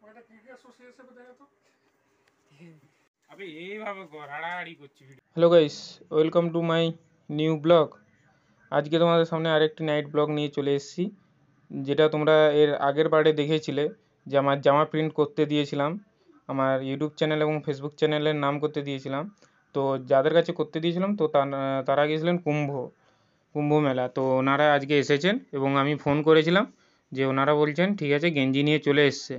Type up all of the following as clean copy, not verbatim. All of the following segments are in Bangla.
ওটা কি অ্যাসোসিয়েশন দেখা তো अबे এইভাবে হাড়াহাড়ি করছি video. Hello guys, welcome to my new blog. আজকে তোমাদের সামনে আরেকটি নাইট ব্লগ নিয়ে চলে এসেছি, যেটা তোমরা এর আগের বারে দেখেছিলে যে আমার জামা প্রিন্ট করতে দিয়েছিলাম। আমার ইউটিউব চ্যানেল এবং ফেসবুক চ্যানেলের নাম করতে দিয়েছিলাম। তো যাদের কাছে করতে দিয়েছিলাম তো তারা গিয়েছিলেন কুম্ভ মেলা। তো ওনারা আজকে এসেছেন এবং আমি ফোন করেছিলাম যে ওনারা বলছেন ঠিক আছে, গেঞ্জি নিয়ে চলে এসছে।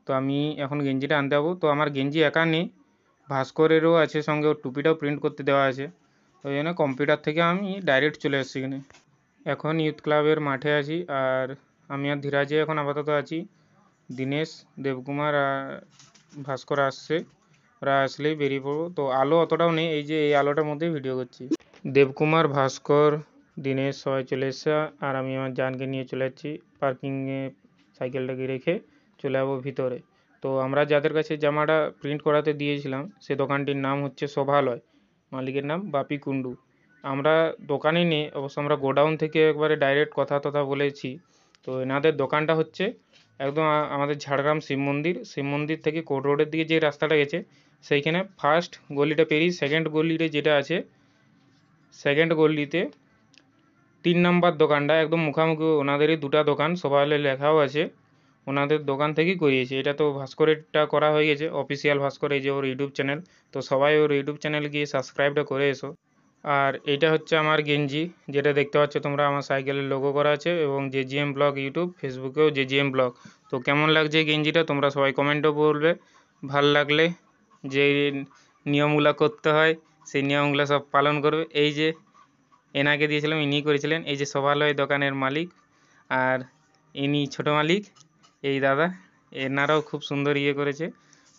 তো আমি এখন গেঞ্জিটা আনতে যাবো। তো আমার গেঞ্জি একা নেই, ভাস্করেরও আছে সঙ্গে, ওর টুপিটাও প্রিন্ট করতে দেওয়া আছে। ওই জন্য কম্পিউটার থেকে আমি ডাইরেক্ট চলে এসেছি এখানে। এখন ইউথ ক্লাবের মাঠে আছি, আর আমি আর ধীরাজে এখন আপাতত আছি। দীনেশ, দেবকুমার আর ভাস্কর আসছে, ওরা আসলেই বেরিয়ে পড়বো। তো আলো অতটাও নেই, এই যে এই আলোটার মধ্যেই ভিডিও করছি। দেবকুমার, ভাস্কর, দীনেশ সবাই চলে এসছে, আর আমি আমার জানকে নিয়ে চলে যাচ্ছি পার্কিংয়ে। সাইকেলটাকে রেখে চলে যাবো ভিতরে। তো আমরা যাদের কাছে জামাটা প্রিন্ট করাতে দিয়েছিলাম সে দোকানটির নাম হচ্ছে শোভালয়, মালিকের নাম বাপি কুণ্ডু। আমরা দোকানে নেই, অবশ্য আমরা গোডাউন থেকে একবারে ডাইরেক্ট কথা বলেছি। তো এনাদের দোকানটা হচ্ছে একদম আমাদের ঝাড়গ্রাম শিব মন্দির থেকে কোর্ট রোডের দিকে যে রাস্তাটা গেছে সেইখানে ফার্স্ট গলিটা পেরিয়ে সেকেন্ড গলিতে যেটা আছে, সেকেন্ড গলিতে 3 নাম্বার দোকানটা একদম মুখামুখি ওনাদেরই দুটো দোকান, শোভালয় লেখাও আছে। ওনাদের দোকান থেকেই করিয়েছি। এটা তো ভাস্করেরটা করা হয়ে গেছে, অফিসিয়াল ভাস্কর, এই যে ওর ইউটিউব চ্যানেল। তো সবাই ওর ইউটিউব চ্যানেল গিয়ে সাবস্ক্রাইবটা করে এসো। আর এইটা হচ্ছে আমার গেঞ্জি, যেটা দেখতে পাচ্ছ তোমরা, আমার সাইকেলের লোগো করা আছে, এবং জেজিএম ব্লগ ইউটিউব, ফেসবুকেও জেজিএম ব্লগ। তো কেমন লাগছে এই গেঞ্জিটা তোমরা সবাই কমেন্টও বলবে। ভাল লাগলে যে নিয়মগুলো করতে হয় সেই নিয়মগুলো সব পালন করবে। এই যে এনাকে দিয়েছিলাম, ইনি করেছিলেন, এই যে শোভালয় দোকানের মালিক, আর ইনি ছোটো মালিক, এই দাদা। এনারাও খুব সুন্দর করেছে,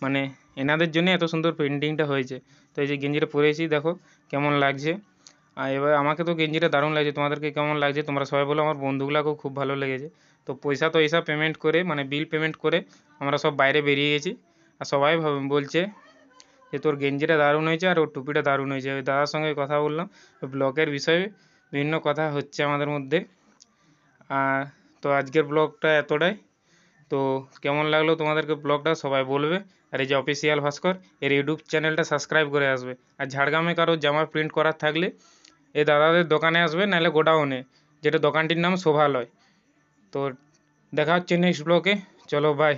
মানে এনাদের জন্য এত সুন্দর পেন্টিংটা হয়েছে। তো এই যে গেঞ্জিটা পরেছি, দেখো কেমন লাগছে। আর এবার আমাকে তো গেঞ্জিটা দারুণ লাগছে, তোমাদেরকে কেমন লাগছে তোমরা সবাই বলো। আমার বন্ধুগুলোকেও খুব ভালো লেগেছে। তো পয়সা তো এইসব পেমেন্ট করে, মানে বিল পেমেন্ট করে আমরা সব বাইরে বেরিয়ে গেছি। আর সবাই বলছে যে তোর গেঞ্জিটা দারুণ হয়েছে আর ওর টুপিটা দারুণ হয়েছে। ওই দাদার সঙ্গে কথা বললাম, ব্লগের বিষয়ে বিভিন্ন কথা হচ্ছে আমাদের মধ্যে। তো আজকের ব্লগটা এতটাই। তো কেমন লাগলো তোমাদেরকে ব্লগটা সবাই বলবে। আর এই যে অফিসিয়াল ভাস্কর, এর ইউটিউব চ্যানেলটা সাবস্ক্রাইব করে আসবে। আর ঝাড়গ্রামে কারো জামা প্রিন্ট করার থাকলে এই দাদাদের দোকানে আসবে, নাহলে গোডাউনে, যেটা দোকানটির নাম শোভালয়। তো দেখা হচ্ছে নেক্সট ব্লগে। চলো বাই।